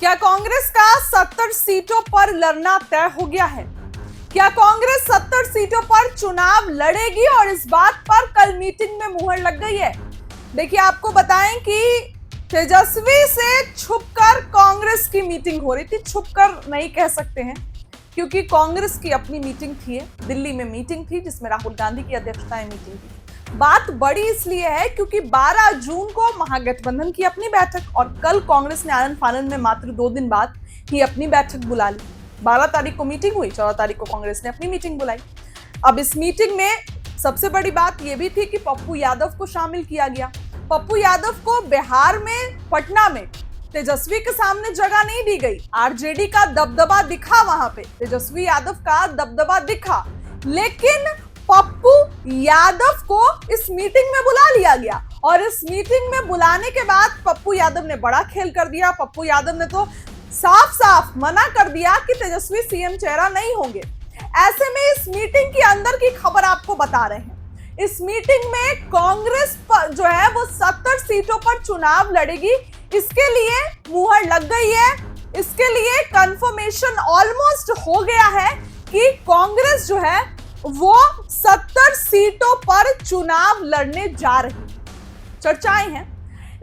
क्या कांग्रेस का 70 सीटों पर लड़ना तय हो गया है? क्या कांग्रेस 70 सीटों पर चुनाव लड़ेगी? और इस बात पर कल मीटिंग में मुहर लग गई है। देखिए, आपको बताएं कि तेजस्वी से छुपकर कांग्रेस की मीटिंग हो रही थी। छुपकर नहीं कह सकते हैं, क्योंकि कांग्रेस की अपनी मीटिंग थी, दिल्ली में मीटिंग थी जिसमें राहुल गांधी की अध्यक्षता में मीटिंग थी। बात बड़ी इसलिए है क्योंकि 12 जून को महागठबंधन की अपनी बैठक और कल कांग्रेस ने आनंद फानंद में मात्र 2 दिन बाद ही अपनी बैठक बुला ली। 12 तारीख को मीटिंग हुई, 14 तारीख को कांग्रेस ने अपनी मीटिंग बुलाई। अब इस मीटिंग में सबसे बड़ी बात यह भी थी कि पप्पू यादव को शामिल किया गया। पप्पू यादव को बिहार में, पटना में तेजस्वी के सामने जगह नहीं दी गई। आरजेडी का दबदबा दिखा, वहां पे तेजस्वी यादव का दबदबा दिखा, लेकिन पप्पू यादव को इस मीटिंग में बुला लिया गया। और इस मीटिंग में बुलाने के बाद पप्पू यादव ने बड़ा खेल कर दिया। पप्पू यादव ने तो साफ साफ मना कर दिया कि तेजस्वी सीएम चेहरा नहीं होंगे। ऐसे में इस मीटिंग के अंदर की खबर आपको बता रहे हैं। इस मीटिंग में कांग्रेस पर जो है वो 70 सीटों पर चुनाव लड़ेगी, इसके लिए मुहर लग गई है। इसके लिए कंफर्मेशन ऑलमोस्ट हो गया है कि कांग्रेस जो है वो 70 सीटों पर चुनाव लड़ने जा रही है। चर्चाएं हैं,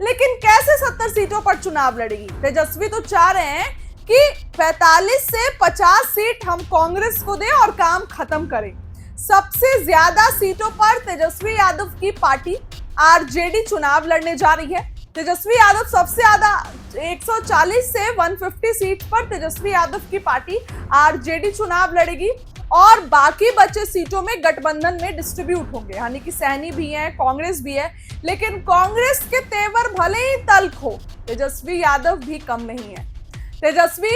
लेकिन कैसे 70 सीटों पर चुनाव लड़ेगी? तेजस्वी तो चाह रहे हैं कि 45 से 50 सीट हम कांग्रेस को दें और काम खत्म करें। सबसे ज्यादा सीटों पर तेजस्वी यादव की पार्टी आरजेडी चुनाव लड़ने जा रही है। तेजस्वी यादव सबसे ज्यादा 140 से 150 सीट पर तेजस्वी यादव की पार्टी आरजेडी चुनाव लड़ेगी और बाकी बचे सीटों में गठबंधन में डिस्ट्रीब्यूट होंगे, यानी कि सहनी भी है, कांग्रेस भी है। लेकिन कांग्रेस के तेवर भले ही तल्ख हो, तेजस्वी यादव भी कम नहीं है। तेजस्वी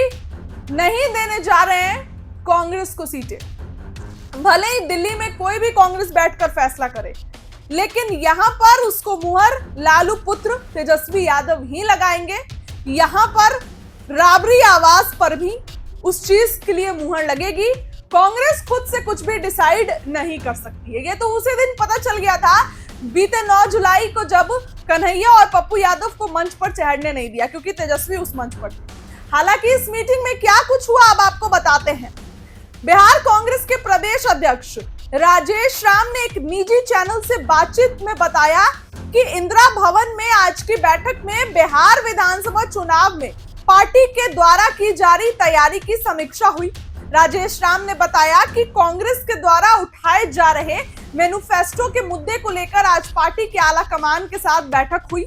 नहीं देने जा रहे हैं कांग्रेस को सीटें। भले ही दिल्ली में कोई भी कांग्रेस बैठकर फैसला करे, लेकिन यहां पर उसको मुहर लालू पुत्र तेजस्वी यादव ही लगाएंगे। यहां पर राबरी आवास पर भी उस चीज के लिए मुहर लगेगी। कांग्रेस खुद से कुछ भी डिसाइड नहीं कर सकती है। ये तो उसी दिन पता चल गया था, बीते 9 जुलाई को, जब कन्हैया और पप्पू यादव को मंच पर चढ़ने नहीं दिया क्योंकि तेजस्वी उस मंच पर थे। हालांकि इस मीटिंग में क्या कुछ हुआ अब आपको बताते हैं। बिहार कांग्रेस के प्रदेश अध्यक्ष राजेश राम ने एक निजी चैनल से बातचीत में बताया कि इंदिरा भवन में आज की बैठक में बिहार विधानसभा चुनाव में पार्टी के द्वारा की जा रही तैयारी की समीक्षा हुई। राजेश राम ने बताया कि कांग्रेस के द्वारा उठाए जा रहे मैनिफेस्टो के मुद्दे को लेकर आज पार्टी के आला कमान के साथ बैठक हुई।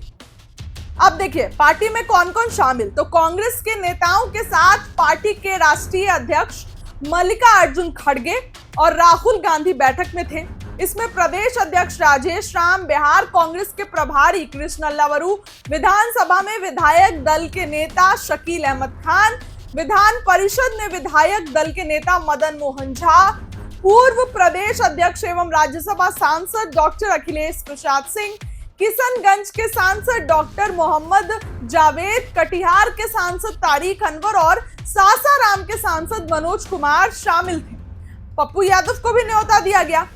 अब देखिए, पार्टी में कौन कौन शामिल। तो कांग्रेस के नेताओं के साथ पार्टी के राष्ट्रीय अध्यक्ष मल्लिकार्जुन खड़गे और राहुल गांधी बैठक में थे। इसमें प्रदेश अध्यक्ष राजेश राम, बिहार कांग्रेस के प्रभारी कृष्ण अल्लावरू, विधानसभा में विधायक दल के नेता शकील अहमद खान, विधान परिषद में विधायक दल के नेता मदन मोहन झा, पूर्व प्रदेश अध्यक्ष एवं राज्यसभा सांसद डॉक्टर अखिलेश प्रसाद सिंह, किशनगंज के सांसद डॉक्टर मोहम्मद जावेद, कटिहार के सांसद तारिक अनवर और सासाराम के सांसद मनोज कुमार शामिल थे। पप्पू यादव को भी न्योता दिया गया।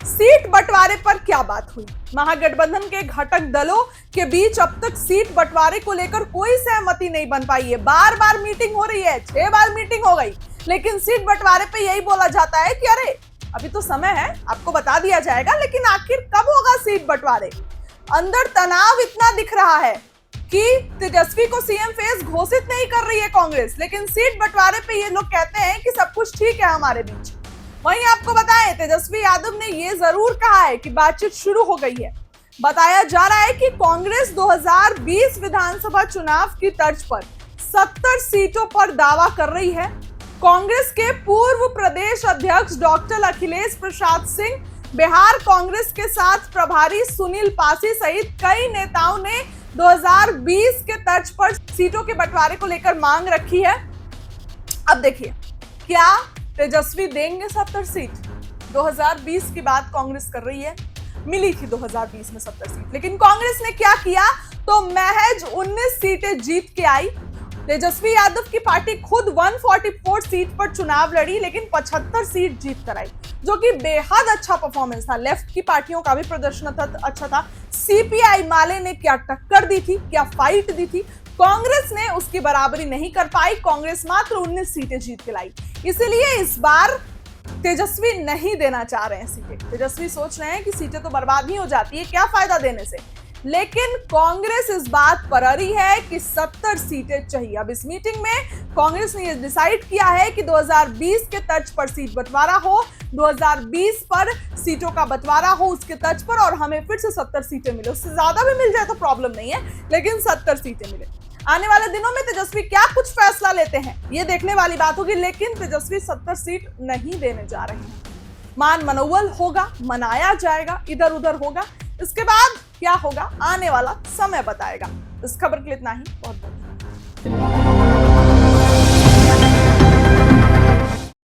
सीट बंटवारे पर क्या बात हुई? महागठबंधन के घटक दलों के बीच अब तक सीट बंटवारे को लेकर कोई सहमति नहीं बन पाई है। बार बार मीटिंग हो रही है, 6 बार मीटिंग हो गई, लेकिन सीट बंटवारे पे यही बोला जाता है कि अरे अभी तो समय है, आपको बता दिया जाएगा। लेकिन आखिर कब होगा सीट बंटवारे? अंदर तनाव इतना दिख रहा है कि तेजस्वी को सीएम फेस घोषित नहीं कर रही है कांग्रेस, लेकिन सीट बंटवारे पे ये लोग कहते हैं कि सब कुछ ठीक है हमारे बीच। वहीं आपको बताएं, तेजस्वी यादव ने यह जरूर कहा है कि बातचीत शुरू हो गई है। बताया जा रहा है कि कांग्रेस 2020 विधानसभा चुनाव की तर्ज पर 70 सीटों पर दावा कर रही है। कांग्रेस के पूर्व प्रदेश अध्यक्ष डॉक्टर अखिलेश प्रसाद सिंह, बिहार कांग्रेस के साथ प्रभारी सुनील पासी सहित कई नेताओं ने 2020 के तर्ज पर सीटों के बंटवारे को लेकर मांग रखी है। अब देखिए, क्या तेजस्वी देंगे 70 सीट? 2020 की बात कांग्रेस कर रही है, मिली थी 2020 में 70 सीट, लेकिन कांग्रेस ने क्या किया? तो महज 19 सीटें जीत के आई। तेजस्वी यादव की पार्टी खुद 144 सीट पर चुनाव लड़ी, लेकिन 75 सीट जीत कर आई, जो कि बेहद अच्छा परफॉर्मेंस था। लेफ्ट की पार्टियों का भी प्रदर्शन अच्छा था। सीपीआई माले ने क्या टक्कर दी थी, क्या फाइट दी थी, कांग्रेस ने उसकी बराबरी नहीं कर पाई। कांग्रेस मात्र 19 सीटें जीत के लाई। इसीलिए इस बार तेजस्वी नहीं देना चाह रहे हैं सीटें। तेजस्वी सोच रहे हैं कि सीटें तो बर्बाद ही हो जाती है, क्या फायदा देने से। लेकिन कांग्रेस इस बात पर अड़ी है कि 70 सीटें चाहिए। अब इस मीटिंग में कांग्रेस ने यह डिसाइड किया है कि 2020 के तर्ज पर सीट बंटवारा हो, 2020 पर सीटों का बंटवारा हो उसके तर्ज पर, और हमें फिर से 70 सीटें मिले। उससे ज्यादा भी मिल जाए तो प्रॉब्लम नहीं है, लेकिन 70 सीटें मिले। आने वाले दिनों में तेजस्वी क्या कुछ फैसला लेते हैं ये देखने वाली बात होगी, लेकिन तेजस्वी 70 सीट नहीं देने जा रहे हैं। मान मनोवल होगा, मनाया जाएगा, इधर उधर होगा। इसके बाद क्या होगा आने वाला समय बताएगा। इस खबर के लिए इतना ही। बहुत बहुत